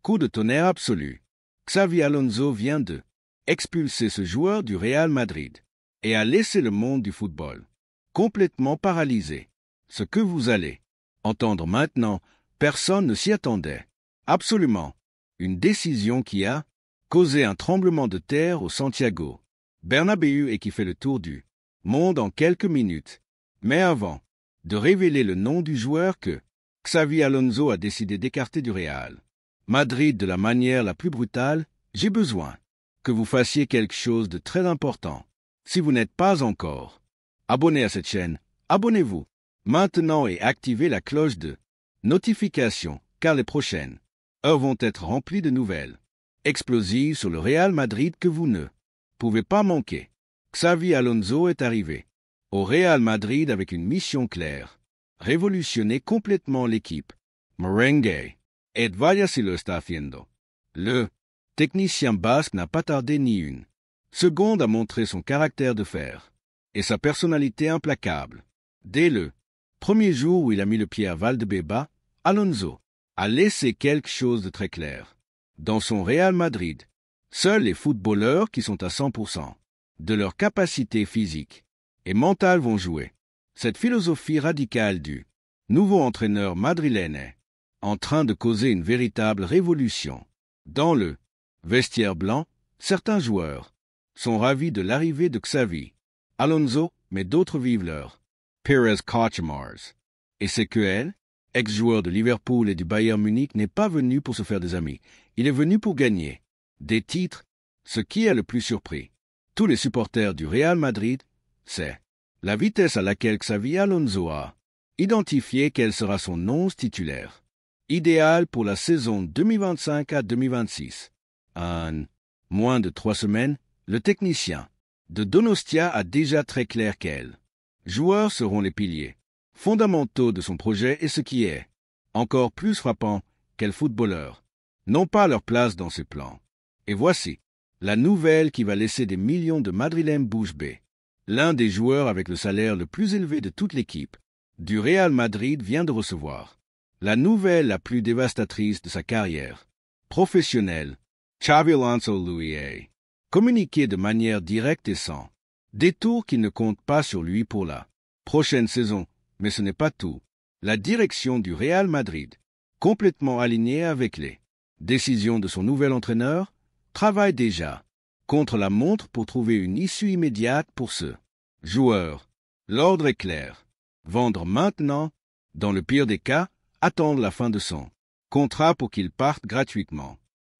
Coup de tonnerre absolu. Xavi Alonso vient de expulser ce joueur du Real Madrid et a laissé le monde du football complètement paralysé. Ce que vous allez entendre maintenant, personne ne s'y attendait. Absolument. Une décision qui a causé un tremblement de terre au Santiago Bernabéu et qui fait le tour du monde en quelques minutes. Mais avant de révéler le nom du joueur que Xavi Alonso a décidé d'écarter du Real Madrid de la manière la plus brutale, j'ai besoin que vous fassiez quelque chose de très important. Si vous n'êtes pas encore abonné à cette chaîne, abonnez-vous maintenant et activez la cloche de notification, car les prochaines heures vont être remplies de nouvelles explosives sur le Real Madrid que vous ne pouvez pas manquer. Xavi Alonso est arrivé au Real Madrid avec une mission claire: révolutionner complètement l'équipe merengue. Et vaya si lo está haciendo. Le technicien basque n'a pas tardé ni une seconde à montrer son caractère de fer et sa personnalité implacable. Dès le premier jour où il a mis le pied à Valdebeba, Alonso a laissé quelque chose de très clair. Dans son Real Madrid, seuls les footballeurs qui sont à 100% de leur capacité physique et mentale vont jouer. Cette philosophie radicale du nouveau entraîneur madrilène est en train de causer une véritable révolution. Dans le vestiaire blanc, certains joueurs sont ravis de l'arrivée de Xavi Alonso, mais d'autres vivent leur Pérez cauchemars. Et c'est que elle, ex-joueur de Liverpool et du Bayern Munich, n'est pas venu pour se faire des amis. Il est venu pour gagner des titres. Ce qui est le plus surpris tous les supporters du Real Madrid, c'est la vitesse à laquelle Xavi Alonso a identifié quel sera son 11 titulaire idéal pour la saison 2025 à 2026. En moins de 3 semaines, le technicien de Donostia a déjà très clair quels joueurs seront les piliers fondamentaux de son projet et ce qui est encore plus frappant, quels footballeurs n'ont pas leur place dans ses plans. Et voici la nouvelle qui va laisser des millions de Madrilènes bouche bée. L'un des joueurs avec le salaire le plus élevé de toute l'équipe du Real Madrid vient de recevoir la nouvelle la plus dévastatrice de sa carrière professionnelle. Xabi Alonso lui a communiqué de manière directe et sans détour qu'il ne compte pas sur lui pour la prochaine saison. Mais ce n'est pas tout. La direction du Real Madrid, complètement alignée avec les décisions de son nouvel entraîneur, travaille déjà contre la montre pour trouver une issue immédiate pour ce joueur. L'ordre est clair. Vendre maintenant, dans le pire des cas, attendre la fin de son contrat pour qu'il parte gratuitement.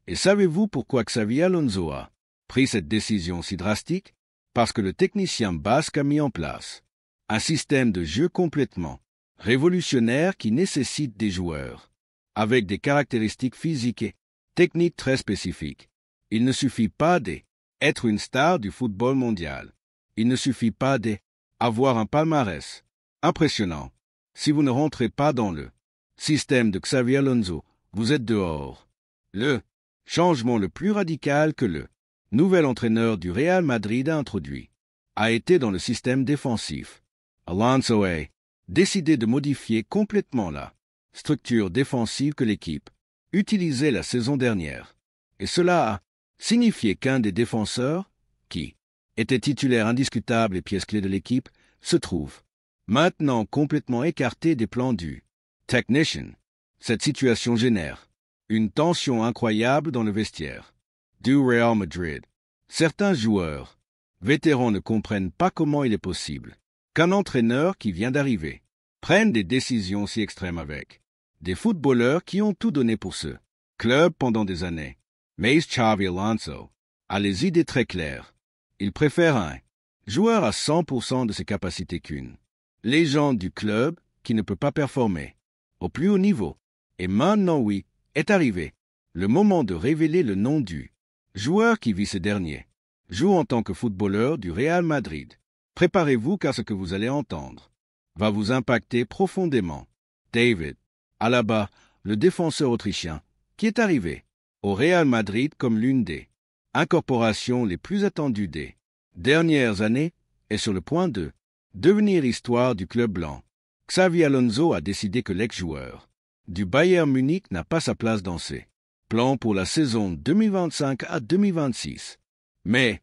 Et savez-vous pourquoi Xavi Alonso a pris cette décision si drastique? Parce que le technicien basque a mis en place un système de jeu complètement révolutionnaire qui nécessite des joueurs avec des caractéristiques physiques et techniques très spécifiques. Il ne suffit pas d'être une star du football mondial. Il ne suffit pas d'avoir un palmarès impressionnant. Si vous ne rentrez pas dans le système de Xavi Alonso, vous êtes dehors. Le changement le plus radical que le nouvel entraîneur du Real Madrid a introduit a été dans le système défensif. Alonso a décidé de modifier complètement la structure défensive que l'équipe utilisait la saison dernière. Et cela a signifié qu'un des défenseurs, qui était titulaire indiscutable et pièce clé de l'équipe, se trouve maintenant complètement écarté des plans du technicien. Cette situation génère une tension incroyable dans le vestiaire du Real Madrid. Certains joueurs vétérans ne comprennent pas comment il est possible qu'un entraîneur qui vient d'arriver prenne des décisions si extrêmes avec des footballeurs qui ont tout donné pour ce club pendant des années. Mais Xavi Alonso a les idées très claires. Il préfère un joueur à 100% de ses capacités qu'une légende du club qui ne peut pas performer au plus haut niveau. Et maintenant, oui, est arrivé le moment de révéler le nom du joueur qui vit ces derniers joue en tant que footballeur du Real Madrid. Préparez-vous car ce que vous allez entendre va vous impacter profondément. David Alaba, le défenseur autrichien, qui est arrivé au Real Madrid comme l'une des incorporations les plus attendues des dernières années, est sur le point de devenir histoire du club blanc. Xavi Alonso a décidé que l'ex-joueur du Bayern Munich n'a pas sa place dans ses plan pour la saison 2025 à 2026. Mais,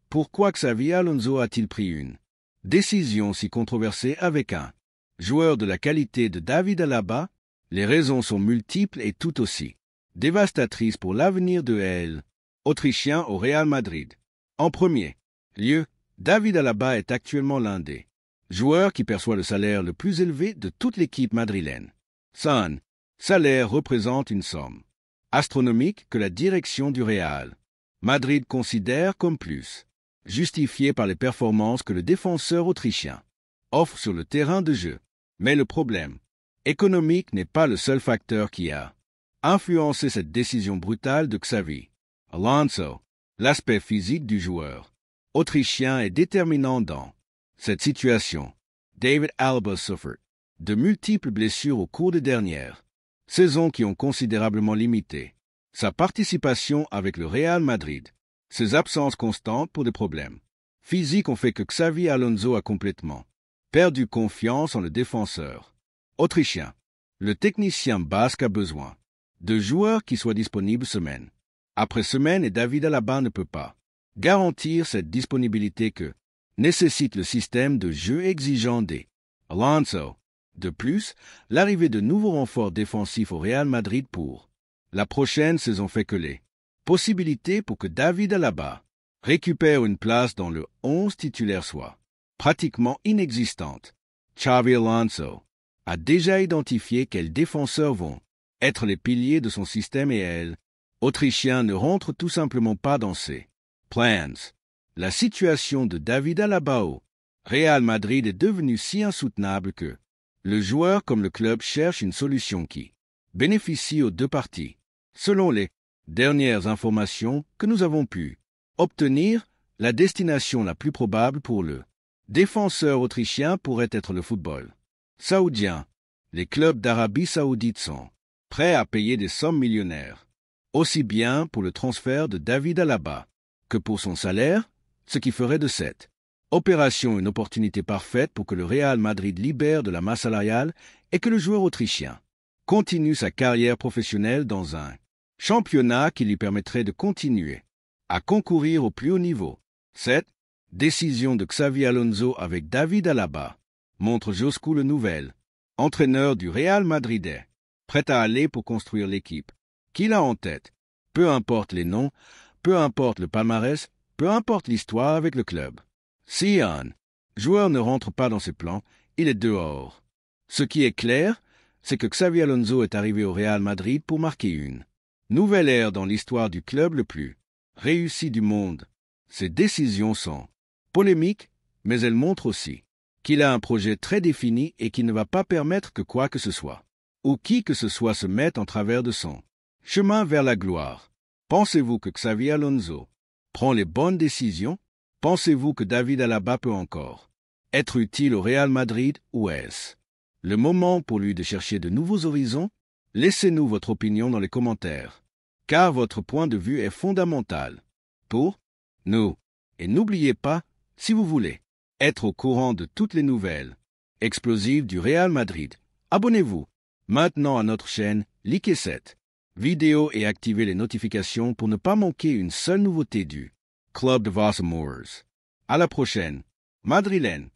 pourquoi Xavi Alonso a-t-il pris une décision si controversée avec un joueur de la qualité de David Alaba? Les raisons sont multiples et tout aussi dévastatrices pour l'avenir de l'Autrichien Autrichien au Real Madrid. En premier lieu, David Alaba est actuellement l'un des joueurs qui perçoit le salaire le plus élevé de toute l'équipe madrilène. Son salaire représente une somme astronomique que la direction du Real Madrid considère comme plus justifiée par les performances que le défenseur autrichien offre sur le terrain de jeu. Mais le problème économique n'est pas le seul facteur qui a influencé cette décision brutale de Xavi Alonso. L'aspect physique du joueur autrichien est déterminant dans cette situation. David Alaba souffre de multiples blessures au cours des dernières saisons qui ont considérablement limité sa participation avec le Real Madrid. Ces absences constantes pour des problèmes physiques ont fait que Xavi Alonso a complètement perdu confiance en le défenseur autrichien. Le technicien basque a besoin de joueurs qui soient disponibles semaine après semaine et David Alaba ne peut pas garantir cette disponibilité que nécessite le système de jeu exigeant des Alonso. De plus, l'arrivée de nouveaux renforts défensifs au Real Madrid pour la prochaine saison fait que les possibilités pour que David Alaba récupère une place dans le 11 titulaire soient pratiquement inexistantes. Xavi Alonso a déjà identifié quels défenseurs vont être les piliers de son système et Autrichien ne rentre tout simplement pas dans ses plans. La situation de David Alaba au Real Madrid est devenue si insoutenable que le joueur comme le club cherche une solution qui bénéficie aux deux parties. Selon les dernières informations que nous avons pu obtenir, la destination la plus probable pour le défenseur autrichien pourrait être le football saoudien. Les clubs d'Arabie saoudite sont prêts à payer des sommes millionnaires, aussi bien pour le transfert de David Alaba que pour son salaire, ce qui ferait de cette opération une opportunité parfaite pour que le Real Madrid libère de la masse salariale et que le joueur autrichien continue sa carrière professionnelle dans un championnat qui lui permettrait de continuer à concourir au plus haut niveau. Cette décision de Xavi Alonso avec David Alaba montre jusqu'où le nouvel entraîneur du Real Madrid est prêt à aller pour construire l'équipe qu'il a en tête. Peu importe les noms, peu importe le palmarès, peu importe l'histoire avec le club. Si un joueur ne rentre pas dans ses plans, il est dehors. Ce qui est clair, c'est que Xavi Alonso est arrivé au Real Madrid pour marquer une nouvelle ère dans l'histoire du club le plus réussi du monde. Ses décisions sont polémiques, mais elles montrent aussi qu'il a un projet très défini et qui ne va pas permettre que quoi que ce soit, ou qui que ce soit se mette en travers de son chemin vers la gloire. Pensez-vous que Xavi Alonso prend les bonnes décisions? Pensez-vous que David Alaba peut encore être utile au Real Madrid ou est-ce le moment pour lui de chercher de nouveaux horizons? Laissez-nous votre opinion dans les commentaires, car votre point de vue est fondamental pour nous. Et n'oubliez pas, si vous voulez être au courant de toutes les nouvelles explosives du Real Madrid, abonnez-vous maintenant à notre chaîne, likez cette vidéo et activez les notifications pour ne pas manquer une seule nouveauté du Club de Voss Amours. À la prochaine, Madrilène.